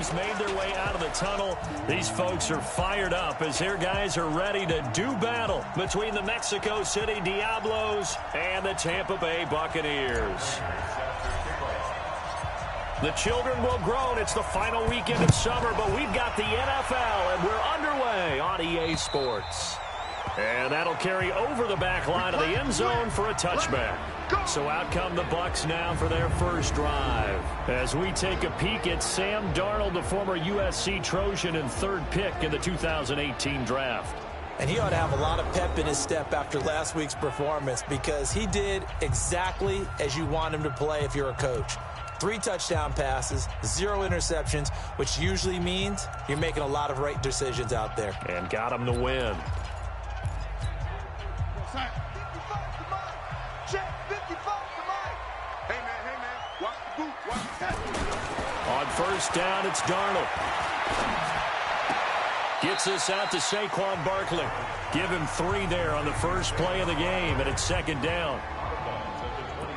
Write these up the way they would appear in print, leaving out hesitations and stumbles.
Buccaneers made their way out of the tunnel. These folks are fired up as their guys are ready to do battle between the Mexico City Diablos and the Tampa Bay Buccaneers. The children will groan. It's the final weekend of summer, but we've got the NFL, and we're underway on EA Sports. And that'll carry over the back line of the end zone for a touchback. So out come the Bucs now for their first drive. As we take a peek at Sam Darnold, the former USC Trojan and third pick in the 2018 draft. And he ought to have a lot of pep in his step after last week's performance because he did exactly as you want him to play if you're a coach. 3 touchdown passes, 0 interceptions, which usually means you're making a lot of right decisions out there. And got him the win. On first down, it's Darnold. Gets this out to Saquon Barkley. Give him 3 there on the first play of the game, and it's second down.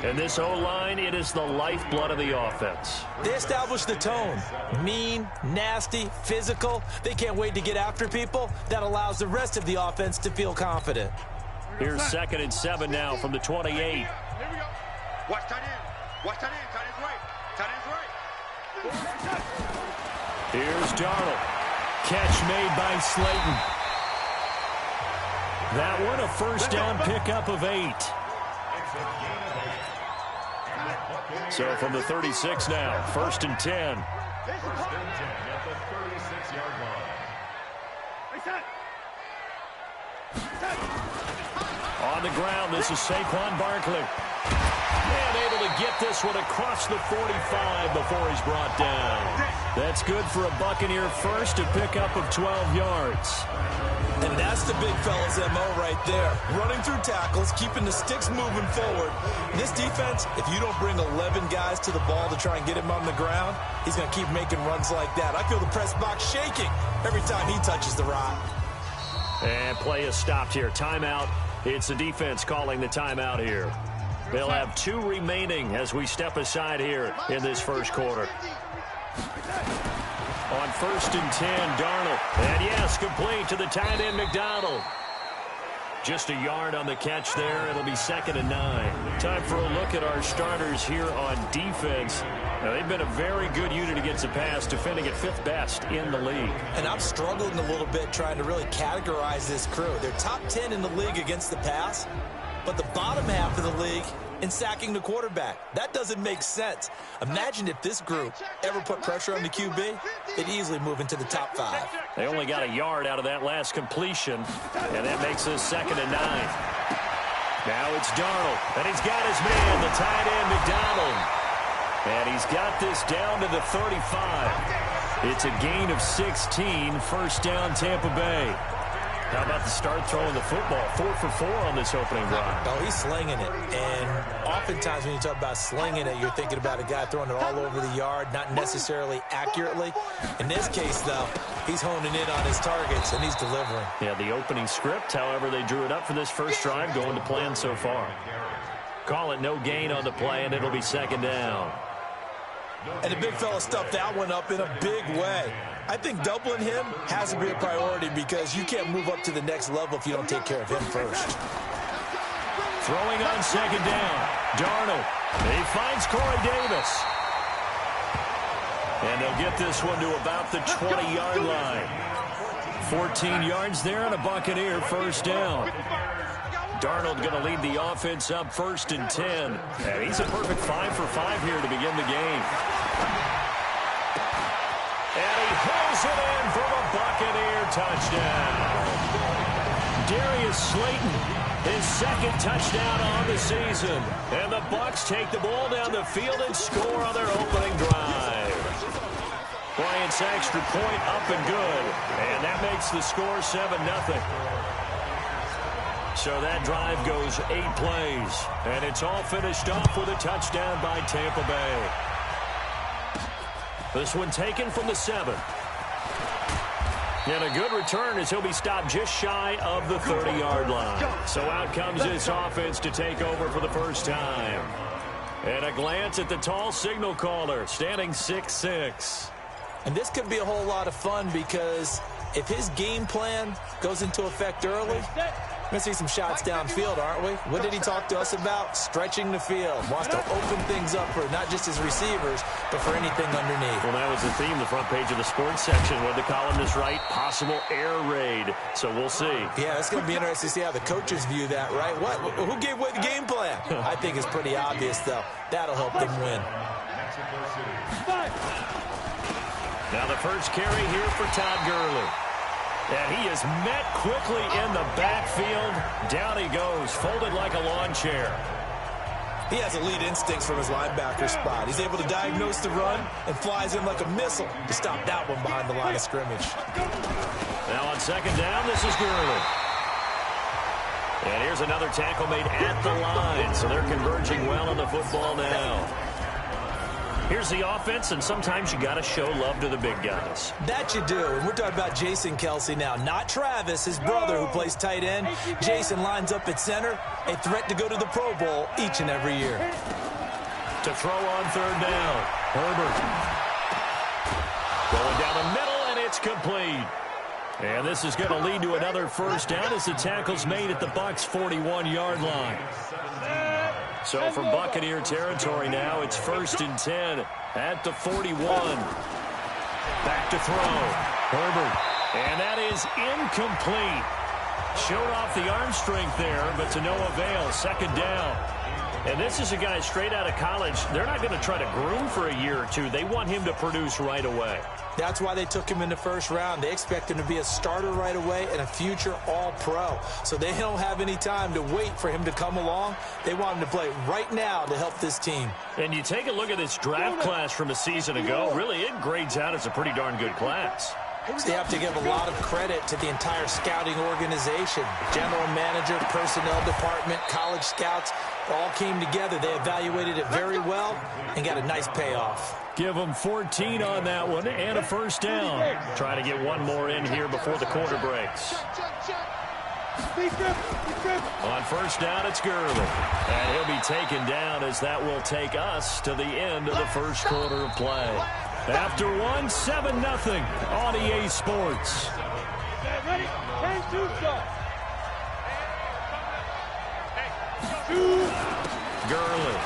And this O-line, it is the lifeblood of the offense. They established the tone. Mean, nasty, physical. They can't wait to get after people. That allows the rest of the offense to feel confident. Here's 2nd and 7 now from the 28. Here we go. Watch tight end. Watch tight end. Tight end's right. Tight end's right. Here's Darnold. Catch made by Slayton. That one, a first down pickup of 8. So from the 36 now, 1st and 10. On the ground, this is Saquon Barkley. And able to get this one across the 45 before he's brought down. That's good for a Buccaneer first, a pickup of 12 yards. And that's the big fella's MO right there. Running through tackles, keeping the sticks moving forward. This defense, if you don't bring 11 guys to the ball to try and get him on the ground, he's going to keep making runs like that. I feel the press box shaking every time he touches the rock. And play is stopped here. Timeout. It's the defense calling the timeout here. They'll have 2 remaining as we step aside here in this first quarter. On 1st and 10, Darnold. And yes, complete to the tight end, McDonald. Just a yard on the catch there. It'll be 2nd and 9. Time for a look at our starters here on defense. Now, they've been a very good unit against the pass, defending at 5th best in the league. And I'm struggling a little bit trying to really categorize this crew. They're top 10 in the league against the pass, but the bottom half of the league in sacking the quarterback. That doesn't make sense. Imagine if this group ever put pressure on the QB, they'd easily move into the top 5. They only got a yard out of that last completion, and that makes this 2nd and 9. Now it's Darnold, and he's got his man, the tight end, McDonald. And he's got this down to the 35. It's a gain of 16, first down Tampa Bay. How about the start throwing the football? 4 for 4 on this opening drive. Oh, he's slinging it. And oftentimes when you talk about slinging it, you're thinking about a guy throwing it all over the yard, not necessarily accurately. In this case, though, he's honing in on his targets, and he's delivering. Yeah, the opening script, however, they drew it up for this first drive, going to plan so far. Call it no gain on the play, and it'll be 2nd down. And the big fella stuffed that one up in a big way. I think doubling him has to be a priority because you can't move up to the next level if you don't take care of him first. Throwing on 2nd down. Darnold. He finds Corey Davis. And they'll get this one to about the 20-yard line. 14 yards there and a Buccaneer first down. Darnold going to lead the offense up 1st and 10. And he's a perfect 5 for 5 here to begin the game. And he pulls it in for the Buccaneer touchdown. Darius Slayton, his 2nd touchdown on the season. And the Bucs take the ball down the field and score on their opening drive. Bryant's extra point up and good. And that makes the score 7-0. So that drive goes 8 plays. And it's all finished off with a touchdown by Tampa Bay. This one taken from the 7. And a good return as he'll be stopped just shy of the 30-yard line. So out comes this offense to take over for the first time. And a glance at the tall signal caller, standing 6'6". And this could be a whole lot of fun because if his game plan goes into effect early, we're going to see some shots downfield, aren't we? What did he talk to us about? Stretching the field. Wants to open things up for not just his receivers, but for anything underneath. Well, that was the theme, the front page of the sports section. What the columnist write? Possible air raid. So we'll see. Yeah, it's going to be interesting to see how the coaches view that, right? Who gave away the game plan? I think it's pretty obvious, though. That'll help them win. Now the first carry here for Todd Gurley. And he is met quickly in the backfield. Down he goes, folded like a lawn chair. He has elite instincts from his linebacker spot. He's able to diagnose the run and flies in like a missile to stop that one behind the line of scrimmage. Now on second down, this is Gurley. And here's another tackle made at the line. So they're converging well on the football now. Here's the offense, and sometimes you got to show love to the big guys. That you do. And we're talking about Jason Kelsey now, not Travis, his brother who plays tight end. Jason lines up at center, a threat to go to the Pro Bowl each and every year. To throw on third down, Herbert. Going down the middle, and it's complete. And this is going to lead to another first down as the tackle's made at the Bucs' 41-yard line. So from Buccaneer territory now, it's 1st and 10 at the 41. Back to throw. Herbert. And that is incomplete. Showed off the arm strength there, but to no avail. Second down. And this is a guy straight out of college. They're not going to try to groom for a year or two. They want him to produce right away. That's why they took him in the first round. They expect him to be a starter right away and a future all-pro. So they don't have any time to wait for him to come along. They want him to play right now to help this team. And you take a look at this draft class from a season ago. Really, it grades out as a pretty darn good class. So you have to give a lot of credit to the entire scouting organization. General manager, personnel department, college scouts all came together. They evaluated it very well and got a nice payoff. Give them 14 on that one and a first down. Try to get one more in here before the quarter breaks. On first down, it's Gurley. And he'll be taken down as that will take us to the end of the first quarter of play. After one, 7-0 on EA Sports. Ready? 10-2 Gurley.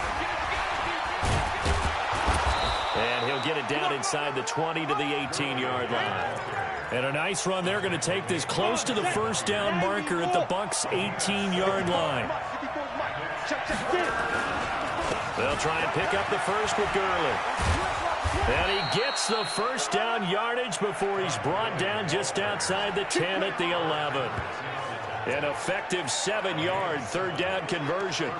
And he'll get it down inside the 20 to the 18-yard line. And a nice run. They're going to take this close to the first down marker at the Bucs' 18-yard line. They'll try and pick up the first with Gurley. And he gets the first down yardage before he's brought down just outside the 10 at the 11. An effective 7-yard third down conversion.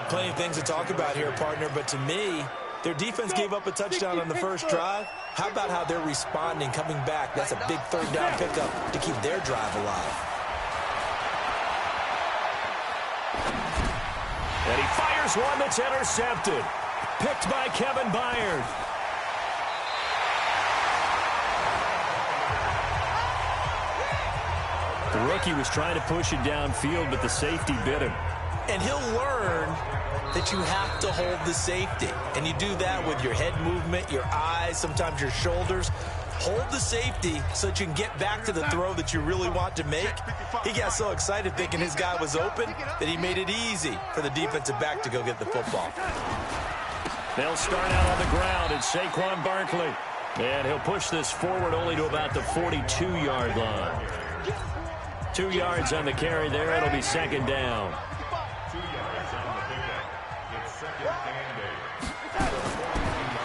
Plenty of things to talk about here, partner, but to me, their defense gave up a touchdown on the first drive. How about how they're responding, coming back? That's a big third down pickup to keep their drive alive. And he fires one that's intercepted. Picked by Kevin Byard. The rookie was trying to push it downfield, but the safety bit him. And he'll learn that you have to hold the safety. And you do that with your head movement, your eyes, sometimes your shoulders. Hold the safety so that you can get back to the throw that you really want to make. He got so excited thinking his guy was open that he made it easy for the defensive back to go get the football. They'll start out on the ground. It's Saquon Barkley. And he'll push this forward only to about the 42-yard line. 2 yards on the carry there. It'll be second down.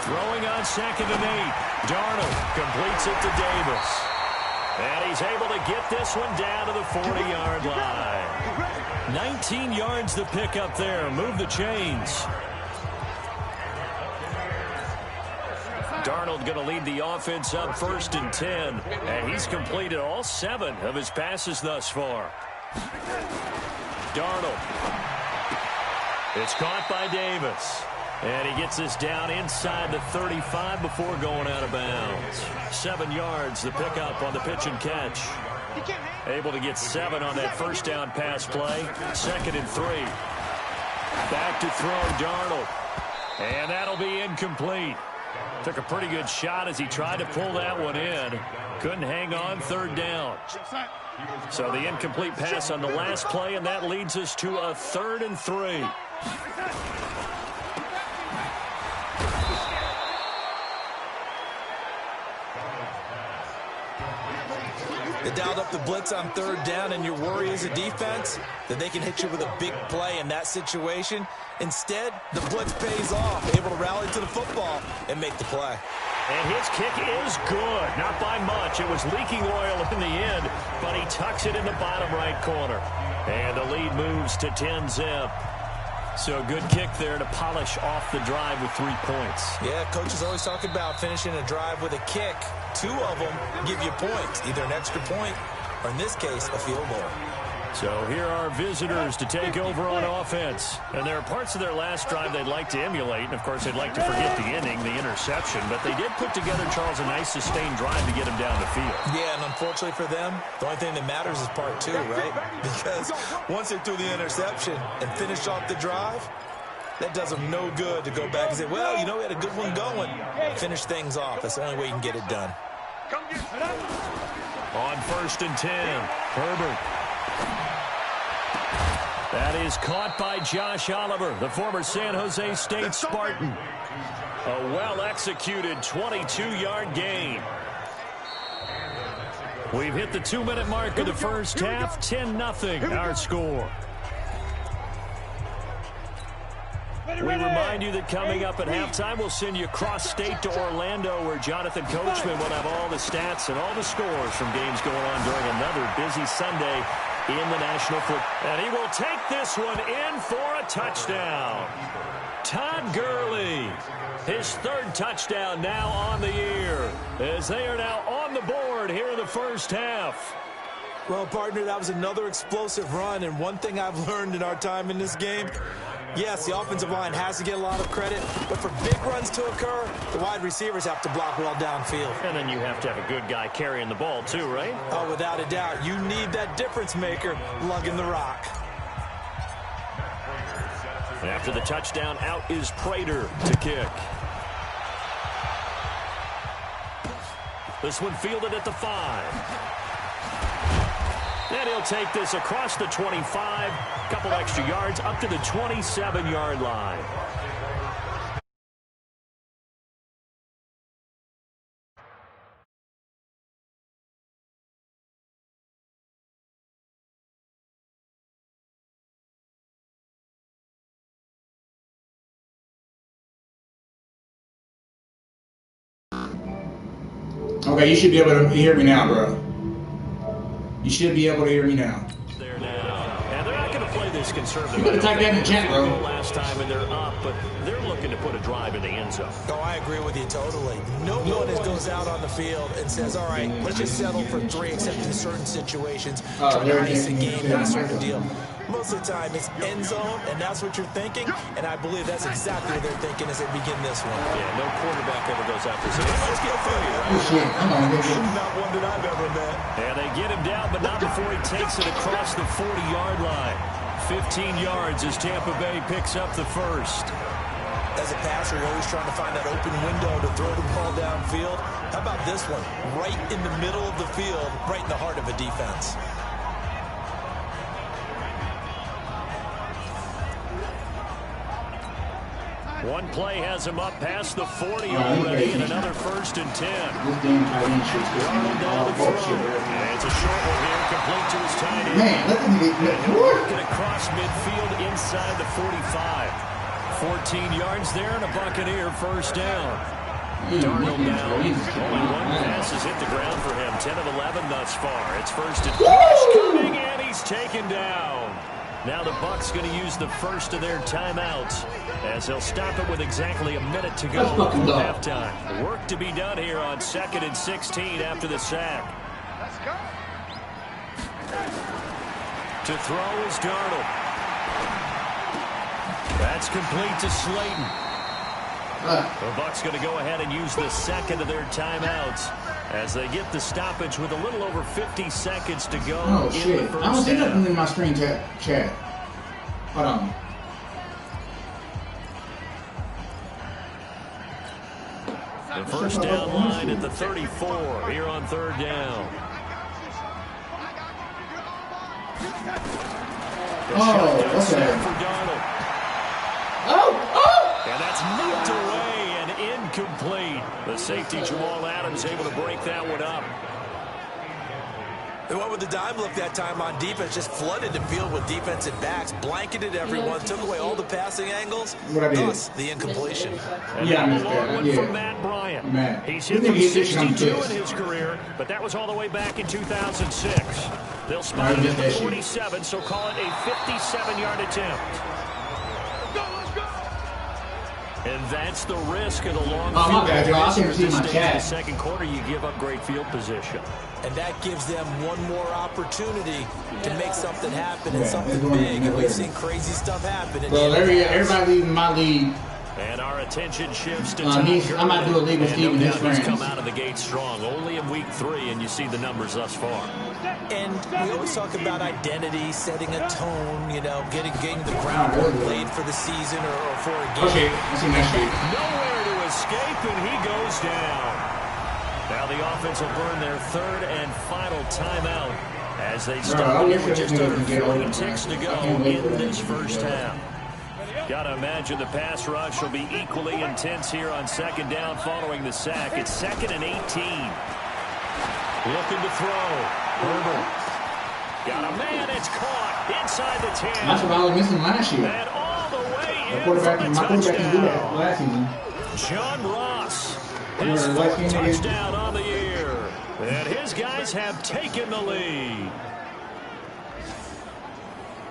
Throwing on 2nd and 8. Darnold completes it to Davis. And he's able to get this one down to the 40-yard line. 19 yards to pick up there. Move the chains. Darnold going to lead the offense up 1st and 10. And he's completed all 7 of his passes thus far. Darnold. It's caught by Davis. And he gets this down inside the 35 before going out of bounds. 7 yards, the pickup on the pitch and catch. Able to get 7 on that first down pass play. 2nd and 3. Back to throw Darnold. And that'll be incomplete. Took a pretty good shot as he tried to pull that one in. Couldn't hang on, third down. So the incomplete pass on the last play, and that leads us to a 3rd and 3. They dialed up the blitz on 3rd down, and your worry as a defense that they can hit you with a big play in that situation. Instead, the blitz pays off, able to rally to the football and make the play. And his kick is good. Not by much. It was leaking oil in the end, but he tucks it in the bottom right corner. And the lead moves to 10-zip. So a good kick there to polish off the drive with 3 points. Yeah, coaches always talk about finishing a drive with a kick. 2 of them give you points, either an extra point or, in this case, a field goal. So here are visitors to take over on offense. And there are parts of their last drive they'd like to emulate. And, of course, they'd like to forget the inning, the interception. But they did put together, Charles, a nice sustained drive to get him down the field. Yeah, and unfortunately for them, the only thing that matters is part 2, right? Because once they threw the interception and finished off the drive, that does them no good to go back and say, well, you know, we had a good one going. Finish things off. That's the only way you can get it done. On 1st and 10, Herbert. That is caught by Josh Oliver, the former San Jose State Spartan. A well-executed 22-yard gain. We've hit the 2-minute mark of the first half. 10-0 our score. We remind you that coming up at halftime, we'll send you cross-state to Orlando, where Jonathan Coachman will have all the stats and all the scores from games going on during another busy Sunday in the National Football. And he will take this one in for a touchdown. Todd Gurley, his 3rd touchdown now on the year, as they are now on the board here in the first half. Well, partner, that was another explosive run, and one thing I've learned in our time in this game, yes, the offensive line has to get a lot of credit, but for big runs to occur, the wide receivers have to block well downfield. And then you have to have a good guy carrying the ball too, right? Oh, without a doubt. You need that difference maker lugging the rock. After the touchdown, out is Prater to kick. This one fielded at the 5. And he'll take this across the 25, couple extra yards up to the 27-yard line. Okay, you should be able to hear me now, bro. You should be able to hear me now. There now. And they're not going to play this conservative. You better type that in the chat, bro. Last time and they're up, but they're looking to put a drive in the end zone. Oh, I agree with you totally. No one goes out on the field and says, all right, let's just settle for 3, except in certain situations. Try to ice a game, that sort of deal. Most of the time, it's end zone, and that's what you're thinking, and I believe that's exactly what they're thinking as they begin this one. Yeah, no quarterback ever goes after this. Let's get through you, right? Oh, shit. Come on, baby. Not one that I've ever met. And they get him down, but not before he takes it across the 40-yard line. 15 yards as Tampa Bay picks up the first. As a passer, you're always trying to find that open window to throw the ball downfield. How about this one? Right in the middle of the field, right in the heart of a defense. One play has him up past the 40 already, and another 1st and 10. This damn tight end shit's Darnold down the throw. And it's a short one here, complete to his tight end. Man, let them get Working across midfield inside the 45. 14 yards there and a Buccaneer first down. Darnold now. Only one pass has hit the ground for him. 10 of 11 thus far. It's 1st and 10 coming, and he's taken down. Now the Bucs going to use the first of their timeouts as they'll stop it with exactly a minute to go before halftime. Work to be done here on 2nd and 16 after the sack. Let's go. To throw is Darnold. That's complete to Slayton. The Bucs going to go ahead and use the second of their timeouts as they get the stoppage with a little over 50 seconds to go. Oh, in shit. the first I don't see half. nothing in my screen chat. Hold on. The first down line at the 34 here on third down. Oh, what's that? Oh! And that's nipped away and incomplete. The safety, Jamal Adams, able to break that one up. They went with the dime look that time on defense, just flooded the field with defensive backs, blanketed everyone, took away all the passing angles, thus the incompletion. And yeah, I missed that. One From Matt Bryant. Matt. He's hit from 62 in his career, but that was all the way back in 2006. They'll spot him at the 47, so call it a 57-yard attempt. And that's the risk of the long field. Oh, my bad, y'all. I can't see my chat. In the second quarter, you give up great field position. And that gives them one more opportunity to make something happen and something big. And we've seen crazy stuff happen. Well, everybody leaving my league. And our attention shifts to I might do a league with Steve and his friends. He's come out of the gate strong, only in week 3, and you see the numbers thus far. And we always talk about identity, setting a tone, you know, getting the groundwork laid for the season or for a game. Okay, let's see next week. Nowhere to escape, and he goes down. Now the offense will burn their third and final timeout as they start with just under 40 ticks to go in this first half. Got to imagine the pass rush will be equally intense here on second down following the sack. It's 2nd and 18. Looking to throw. Herbert. Got a man. It's caught inside the 10. That's what I was missing last year. And all the way in My for quarterback can do that touchdown. last season. John Ross. His 4th touchdown on the year. And his guys have taken the lead.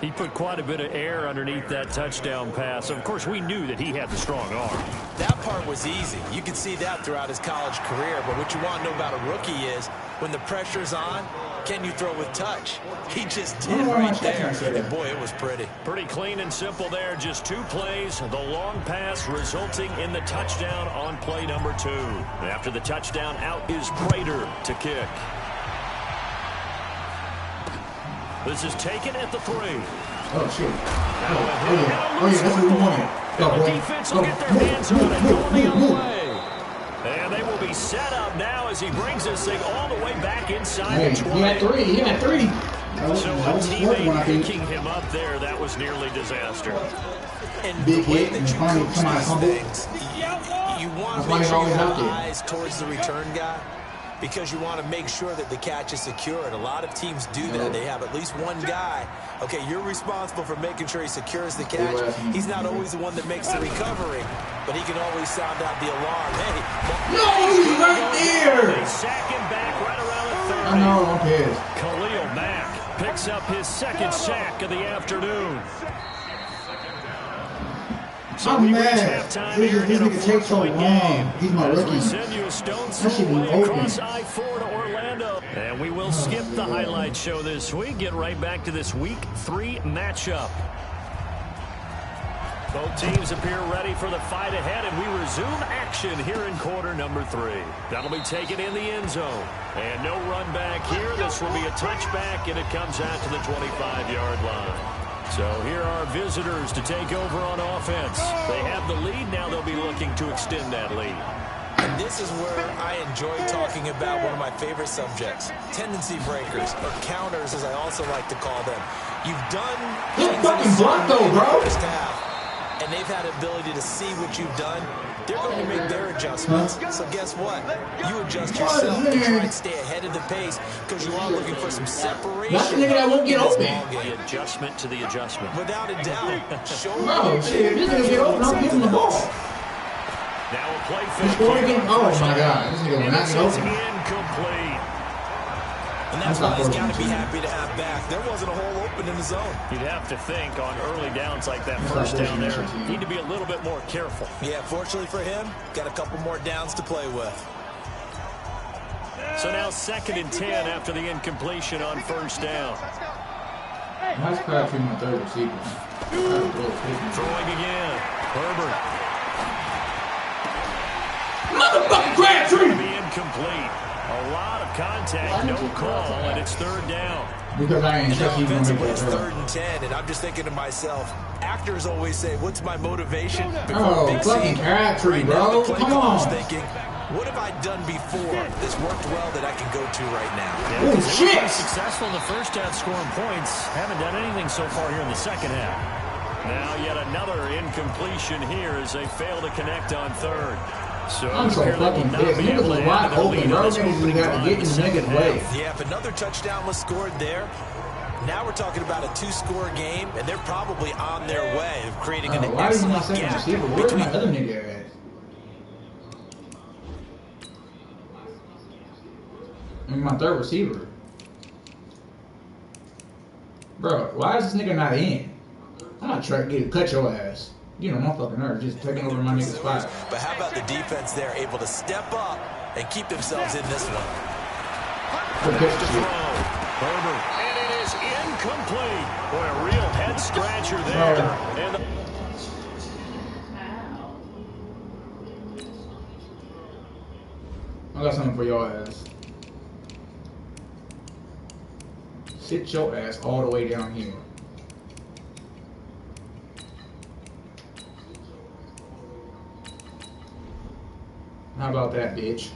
He put quite a bit of air underneath that touchdown pass. Of course, we knew that he had the strong arm. That part was easy. You could see that throughout his college career. But what you want to know about a rookie is when the pressure's on, can you throw with touch? He just did right there. And boy, it was pretty. Pretty clean and simple there. Just 2 plays. The long pass resulting in the touchdown on play number 2. After the touchdown, out is Prater to kick. This is taken at the 3. Oh, shit. Oh, yeah, that's what we wanted. The defense will get their hands on it going the other way. And they will be set up now as he brings this thing all the way back inside the 20. He had 3. He had 30. So a teammate picking him up there, that was nearly disaster. And big the way hit that and you finally coach come out these humble. things, you want to make sure you have eyes towards the return guy, because you want to make sure that the catch is secure. And a lot of teams do that. They have at least one guy. Okay, you're responsible for making sure he secures the catch. He's not always the one that makes the recovery, but he can always sound out the alarm. Hey, no, he's right there. They sack him back right around the 30. I know, I'm pissed. Khalil Mack picks up his 2nd sack of the afternoon. So I'm mad. This nigga takes so long. He's my rookie. That should be open. I-4 to Orlando. And we will skip the highlight show this week. Get right back to this week 3 matchup. Both teams appear ready for the fight ahead, and we resume action here in quarter number 3. That'll be taken in the end zone. And no run back here. This will be a touchback, and it comes out to the 25-yard line. So here are visitors to take over on offense. They have the lead. Now they'll be looking to extend that lead. And this is where I enjoy talking about one of my favorite subjects, tendency breakers, or counters, as I also like to call them. You've done Good fucking block, though, bro. First half, and they've had ability to see what you've done. They're going to make their adjustments. So guess what? You adjust yourself to try and stay ahead of the pace because you are looking for some separation. That's the nigga that won't get open. The adjustment to the adjustment. Without a doubt. Show Bro, shit, this nigga get open, I'm giving the ball. Now a play He's scoring again. Oh my God, this nigga will not get open. Incomplete. And that's why he's got to be happy to have back. There wasn't a hole open in the zone. You'd have to think on early downs like that first down there, need to be a little bit more careful. Yeah, fortunately for him, got a couple more downs to play with. So now 2nd and 10 after the incompletion on first down. Nice crowd for my 3rd receiver. Throwing again. Herbert. Motherfucking Crabtree! Be incomplete. A lot of contact, no call, and it's 3rd down. Because I ain't touching you. Offensively, it's 3rd and 10, and I'm just thinking to myself, actors always say, what's my motivation? Oh, fucking Crabtree, bro. Come on. Thinking, What have I done before that's worked well that I can go to right now? Yeah, oh, shit! Successful in the first half scoring points. Haven't done anything so far here in the second half. Now yet another incompletion here as they fail to connect on third. So I'm so fucking pissed. Niggas was wide open, bro. Niggas just got to get in the niggas' way. Yeah, if another touchdown was scored there, now we're talking about a 2-score game, and they're probably on their way of creating an Why is my excellent second gap receiver? Where's my between other nigga at? And my third receiver. Bro, why is this nigga not in? I'm not trying to cut your ass. You know, my fucking nerve just taking over my nigga's spot. But how about the defense there, able to step up and keep themselves in this one? Good catch, shit. Herbert. And it is incomplete. Boy, a real head scratcher there. And I got something for your ass. Sit your ass all the way down here. How about that, bitch?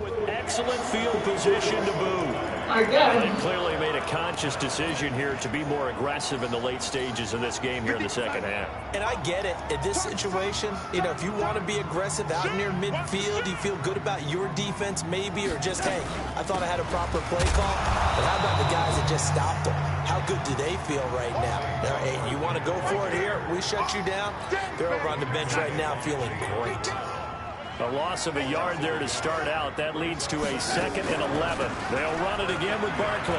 with excellent field position to boot. I got They him. clearly made a conscious decision here to be more aggressive in the late stages of this game here in the second half. And I get it. In this situation, you know, if you want to be aggressive out near midfield, you feel good about your defense maybe, or just, hey, I thought I had a proper play call. But how about the guys that just stopped them? How good do they feel right now? Hey, you want to go for it here? We shut you down? They're over on the bench right now feeling great. A loss of a yard there to start out. That leads to a 2nd and 11. They'll run it again with Barkley.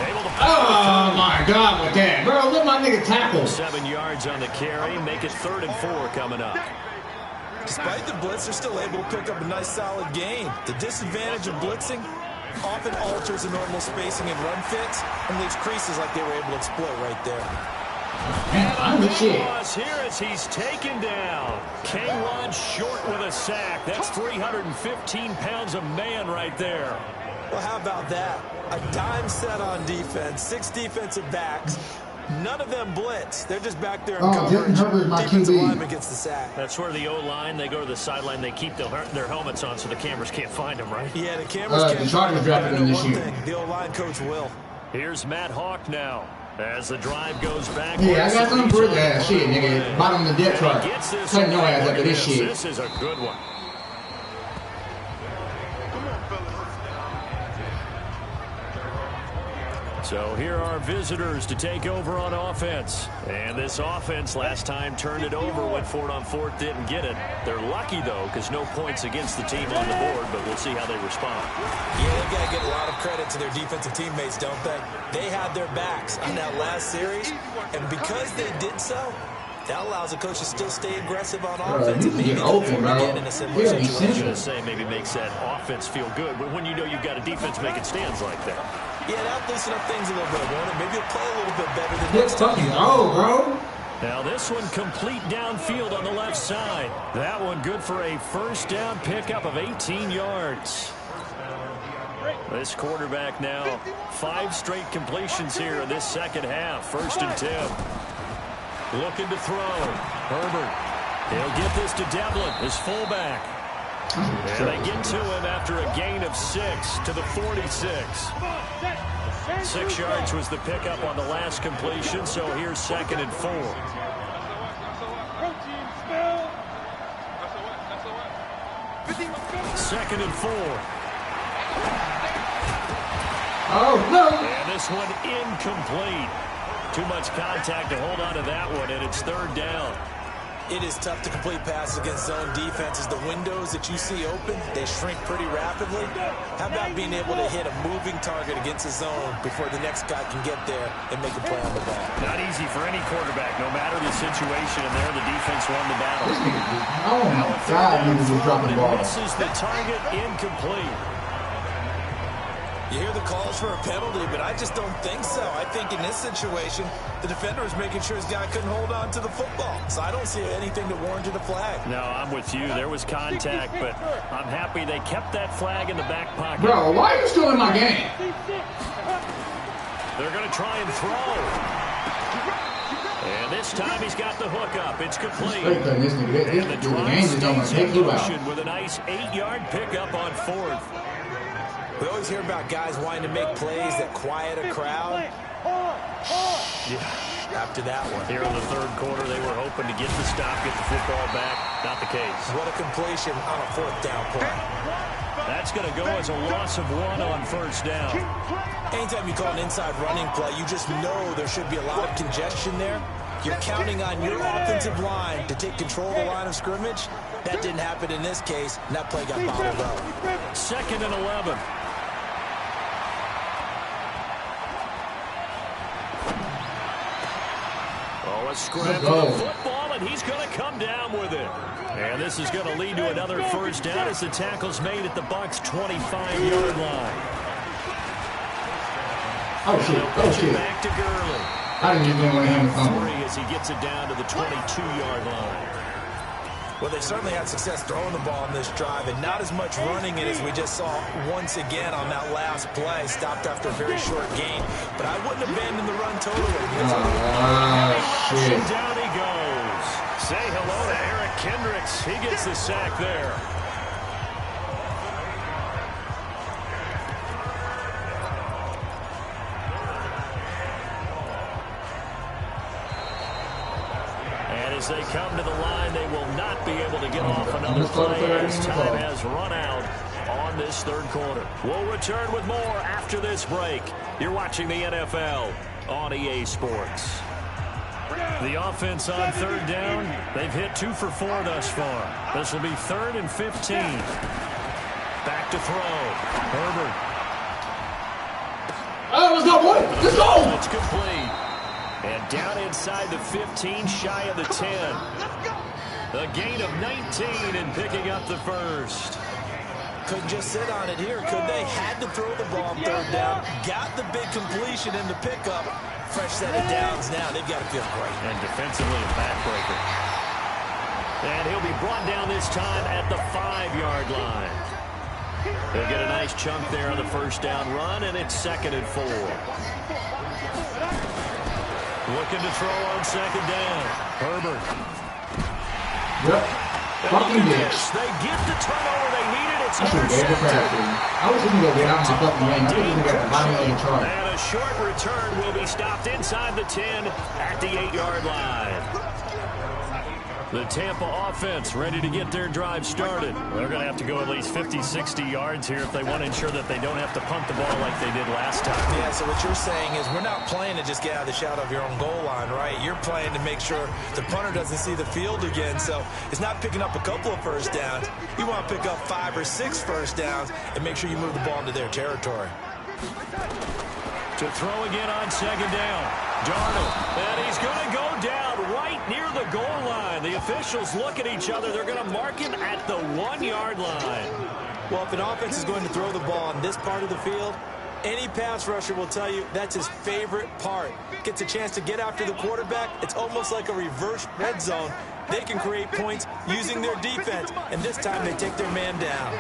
Able to Oh my God, with that, bro! Let my nigga tackle. 7 yards on the carry. Make it 3rd and 4 coming up. Despite the blitz, they're still able to pick up a nice solid gain. The disadvantage of blitzing often alters the normal spacing and run fits and leaves creases like they were able to exploit right there. Man, I'm the shit. Here as he's taken down. K1 short with a sack. That's 315 pounds of man right there. Well, how about that? A dime set on defense, 6 defensive backs. None of them blitz. They're just back there in coverage. Herbert's my Defensive QB. lineman gets the sack. That's where the O-line, they go to the sideline, they keep their helmets on so the cameras can't find them, right? Yeah, the cameras The can't. Chargers drafted him this One year. thing, the O-line coach will. Here's Matt Hawk now. As the drive goes back. Yeah, I got something for that shit, nigga. Bottom of the depth chart. Cutting your ass after this shit. This is a good one. So here are visitors to take over on offense. And this offense last time turned it over, went for it on 4th, didn't get it. They're lucky, though, because no points against the team on the board, but we'll see how they respond. Yeah, they've got to give a lot of credit to their defensive teammates, don't they? They had their backs on that last series, and because they did so, that allows the coach to still stay aggressive on offense. You can get open, bro. Again in a similar Yeah, situation. I was going to say maybe makes that offense feel good, but when you know you've got a defense making stands like that. Yeah, that'll loosen up things a little bit, won't it? Maybe you'll play a little bit better than Let's next time. fucking go, bro. Now this one complete downfield on the left side. That one good for a first down pickup of 18 yards. This quarterback now 5 straight completions here in this second half. 1st and 10. Looking to throw. Herbert. He'll get this to Devlin, his fullback. And they get to him after a gain of 6 to the 46. 6 yards was the pickup on the last completion, so here's 2nd and 4. 2nd and 4. Oh, no. And this one incomplete. Too much contact to hold on to that one, and it's 3rd down. It is tough to complete passes against zone defenses. The windows that you see open, they shrink pretty rapidly. How about being able to hit a moving target against a zone before the next guy can get there and make a play on the ball? Not easy for any quarterback, no matter the situation, and there the defense won the battle. This nigga, oh my God, niggas was dropping the ball. Misses the target, incomplete. You hear the calls for a penalty, but I just don't think so. I think in this situation, the defender was making sure his guy couldn't hold on to the football. So I don't see anything that warranted a flag. No, I'm with you. There was contact, but I'm happy they kept that flag in the back pocket. Bro, why are you still in my game? They're going to try and throw. And this time he's got the hook up. It's complete. Straight cutting this nigga. And the The drive game just don't want to stays take in you out. motion with a nice 8-yard pickup on 4th. We always hear about guys wanting to make plays that quiet a crowd. Yeah, after that one. Here in the third quarter, they were hoping to get the stop, get the football back. Not the case. What a completion on a 4th down play. That's going to go as a loss of 1 on 1st down. Anytime you call an inside running play, you just know there should be a lot of congestion there. You're counting on your offensive line to take control of the line of scrimmage. That didn't happen in this case, and that play got bottled up. 2nd and 11. Oh, a scramble for the football, and he's going to come down with it. And this is going to lead to another 1st down as the tackle's made at the Bucs' 25-yard line. Oh, shit. Oh, shit. Back to Gurley. I didn't even want him to fumble. As he gets it down to the 22-yard line. Well, they certainly had success throwing the ball on this drive, and not as much running it as we just saw once again on that last play. Stopped after a very short gain, but I wouldn't abandon the run totally. Shit. Down he goes. Say hello to Eric Kendricks. He gets the sack there. As they come to the line, they will not be able to get off another play as time has run out on this third quarter. We'll return with more after this break. You're watching the NFL on EA Sports. The offense on 3rd down, they've hit 2 for 4 thus far. This will be 3rd and 15. Back to throw. Herbert. Oh, let's go, boy. Let's go. It's complete. And down inside the 15, shy of the 10. A gain of 19 and picking up the 1st. Couldn't just sit on it here, could they? Had to throw the ball on 3rd down. Got the big completion in the pickup. Fresh set of downs now. They've got to feel great. And defensively a backbreaker. And he'll be brought down this time at the 5-yard line. He'll get a nice chunk there on the 1st down run, and it's 2nd and 4. Looking to throw on 2nd down. Herbert. Yep. Fucking bitch. They get the turnover they needed. It's I should have gave the pass. I was going to go get out my fucking game. I think we got the bottom of the chart. And a short return will be stopped inside the 10 at the 8-yard line. The Tampa offense ready to get their drive started. They're going to have to go at least 50, 60 yards here if they want to ensure that they don't have to punt the ball like they did last time. Yeah, so what you're saying is we're not playing to just get out of the shadow of your own goal line, right? You're playing to make sure the punter doesn't see the field again. So it's not picking up a couple of 1st downs. You want to pick up 5 or 6 1st downs and make sure you move the ball into their territory. To throw again on 2nd down. Darnold. And he's going to go down right near the goal line. The officials look at each other. They're going to mark him at the 1-yard line. Well, if an offense is going to throw the ball on this part of the field, any pass rusher will tell you that's his favorite part. Gets a chance to get after the quarterback. It's almost like a reverse red zone. They can create points using their defense, and this time they take their man down.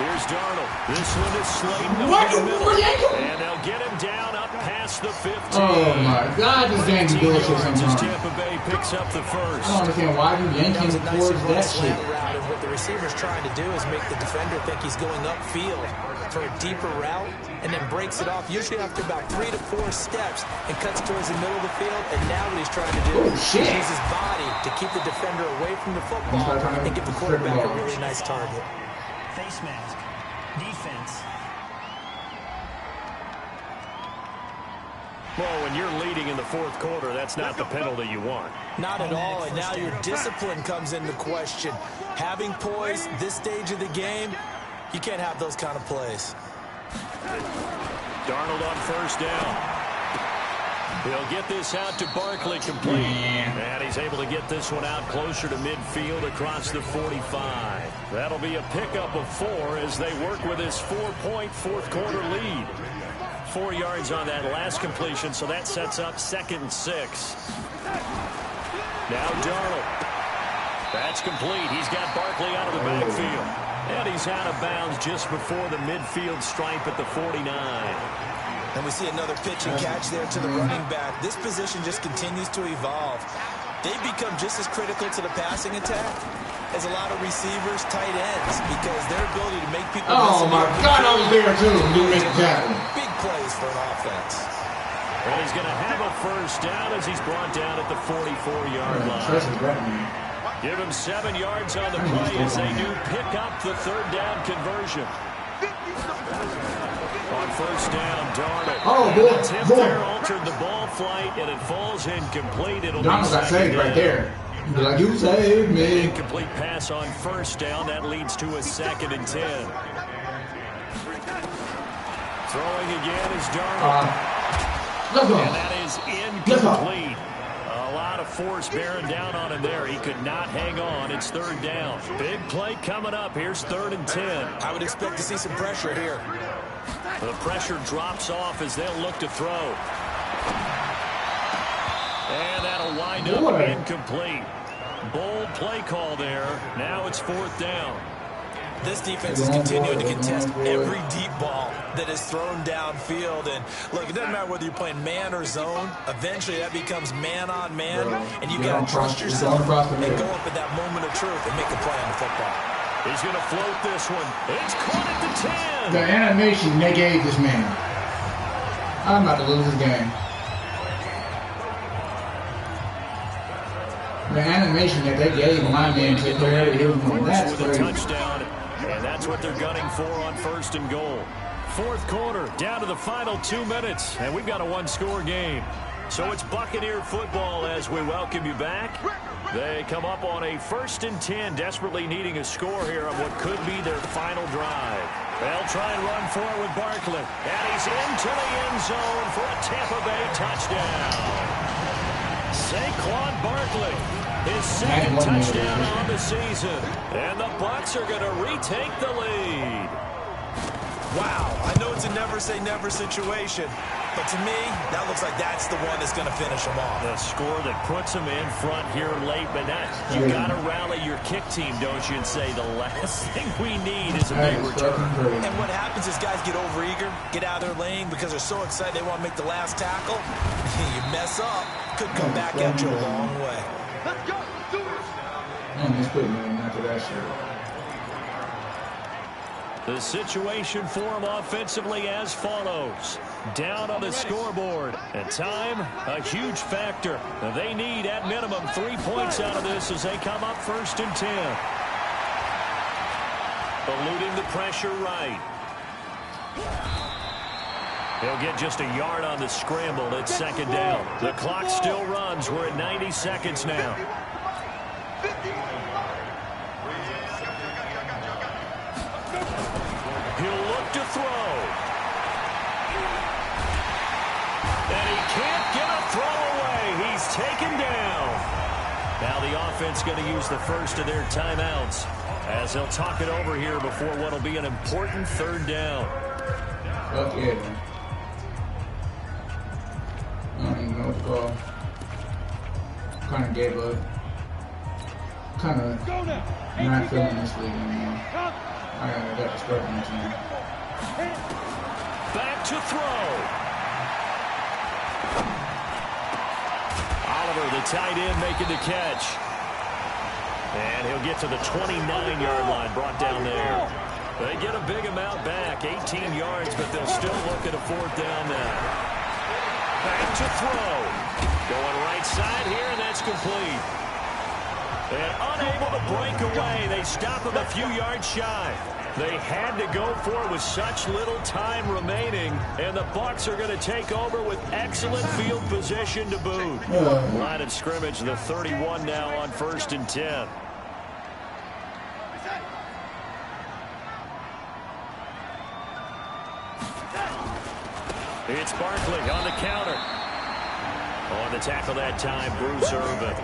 Here's Darnold. This one is Slayton over the middle. And they'll get him down up past the 15. Oh, my God. This game's bullshit sometimes. Tampa Bay picks up the 1st. I don't understand why you yanking towards that shit. Route, and what the receiver's trying to do is make the defender think he's going upfield for a deeper route and then breaks it off, usually after about 3 to 4 steps, and cuts towards the middle of the field. And now what he's trying to do is use his body to keep the defender away from the football and give the quarterback a really nice target. Face mask. Defense. Well, when you're leading in the 4th quarter, that's not the penalty you want. Not at all, and now your discipline comes into question. Having poise this stage of the game, you can't have those kind of plays. Darnold on 1st down. He'll get this out to Barkley complete. And he's able to get this one out closer to midfield across the 45. That'll be a pickup of 4 as they work with his 4-point 4th quarter lead. 4 yards on that last completion, so that sets up 2nd and 6. Now Darnold. That's complete. He's got Barkley out of the backfield. And he's out of bounds just before the midfield stripe at the 49. And we see another pitch and catch there to the running back. This position just continues to evolve. They become just as critical to the passing attack as a lot of receivers, tight ends, because their ability to make people Oh my God, I was there too. You make a tackle. Big plays for an offense. And he's going to have a first down as he's brought down at the 44-yard line. Give him 7 yards on the play as they do pick up the third down conversion. On first down, Darnold. Oh, boy. The tip there altered the ball flight, and it falls incomplete. It'll Donald got saved right there. Be like, you saved me. Incomplete pass on first down. That leads to a 2nd and 10. Throwing again is Darnold. Let's go. And that is incomplete. A lot of force bearing down on him there. He could not hang on. It's 3rd down. Big play coming up. Here's 3rd and 10. I would expect to see some pressure here. The pressure drops off as they'll look to throw. And that'll wind up incomplete. Bold play call there. Now it's 4th down. This defense is continuing to contest every deep ball that is thrown downfield. And look, it doesn't matter whether you're playing man or zone. Eventually, that becomes man on man. And you got to trust yourself and go up at that moment of truth and make a play on the football. He's going to float this one. It's caught at the 10. The animation they gave this man. I'm about to lose this game. The animation that they gave my man to clear him, that's with a crazy. touchdown, and that's what they're gunning for on 1st and goal. 4th quarter, down to the final 2 minutes, and we've got a 1-score game. So it's Buccaneer football as we welcome you back. They come up on a 1st and 10, desperately needing a score here on what could be their final drive. They'll try and run forward with Barkley, and he's into the end zone for a Tampa Bay touchdown. Saquon Barkley, his 2nd touchdown on the season, and the Bucs are going to retake the lead. Wow, I know it's a never-say-never situation, but to me, that looks like that's the one that's going to finish them off. The score that puts them in front here late, but you got to rally your kick team, don't you, and say the last thing we need is a big return. And what happens is guys get overeager, get out of their lane because they're so excited they want to make the last tackle. You mess up, could come back at you a long way. Let's go. Do it. Man, this put me after that shit. The situation for them offensively as follows. Down on the scoreboard. And time, a huge factor. They need, at minimum, 3 points out of this as they come up 1st and 10. Eluding the pressure right. He'll get just a yard on the scramble. It's 2nd down. The clock still runs. We're at 90 seconds now. He'll look to throw. And he can't get a throw away. He's taken down. Now the offense going to use the first of their timeouts as they'll talk it over here before what will be an important 3rd down. Fuck yeah, man. I don't even know what to call. Kind of gave up. Kind of not feeling this league anymore. I got to start from the team. Back to throw. Oliver, the tight end, making the catch. And he'll get to the 29-yard line, brought down there. They get a big amount back, 18 yards, but they'll still look at a 4th down now. Back to throw. Going right side here, and that's complete. And unable to break away. They stop him a few yards shy. They had to go for it with such little time remaining, and the Bucs are going to take over with excellent field position to boot. Line of scrimmage, the 31 now on 1st and 10. It's Barkley on the counter. On the tackle that time, Bruce Irvin.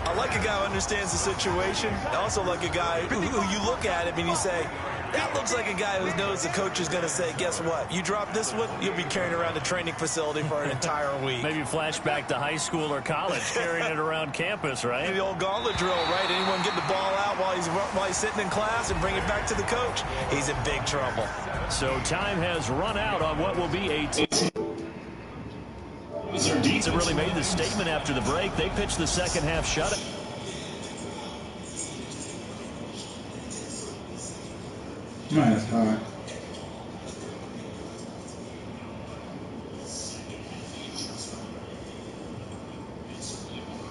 I like a guy who understands the situation. I also like a guy who you look at him and you say, that looks like a guy who knows the coach is going to say, guess what? You drop this one, you'll be carrying around the training facility for an entire week. Maybe flashback to high school or college, carrying it around campus, right? The old gauntlet drill, right? Anyone get the ball out while he's while he's sitting in class and bring it back to the coach, he's in big trouble. So time has run out on what will be a Pizza really made the statement after the break. They pitched the second half shutout. Man, that's hard.